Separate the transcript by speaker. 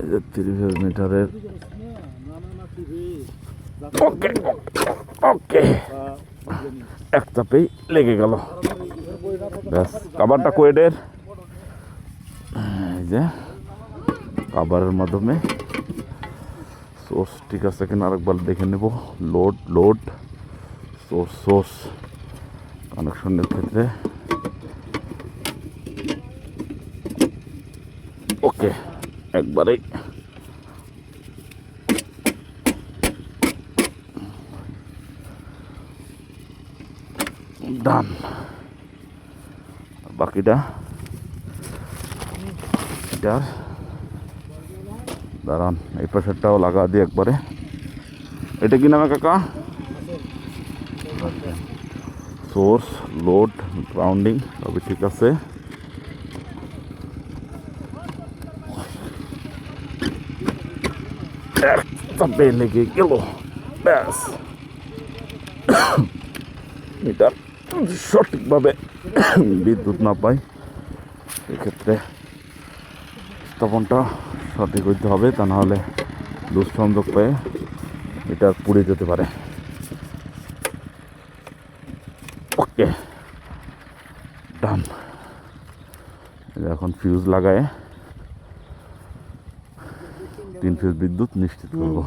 Speaker 1: এই যে 30 মিটারের ওকে ওকে এক চাপেই লেগে গেল। ব্যাস কাভারটা কোয়েডের, এই যে কাভারের মাধ্যমে সোর্স ঠিক আছে কিনা আরেকবার দেখে নেব। লোড সোর্স কানেকশনের ক্ষেত্রে ওকে একবারেই ডান। বাকিটা এটার দাঁড়ান, এই পাশেরটাও লাগা দিই একবারে। এটা কি নামে কাকা? সোর্স লোড গ্রাউন্ডিং সবই ঠিক আছে। চাপে লেগে গেল, ব্যাস মিটার সঠিকভাবে বিদ্যুৎ না পাই সেক্ষেত্রে স্থাপনটা সঠিক হইতে হবে, তা নাহলে লুজ সংযোগ পেয়ে মিটার পুড়ে যেতে পারে। ওকে ডান। এখন ফিউজ লাগায় 3 ফেজ বিদ্যুৎ নিশ্চিত করবো।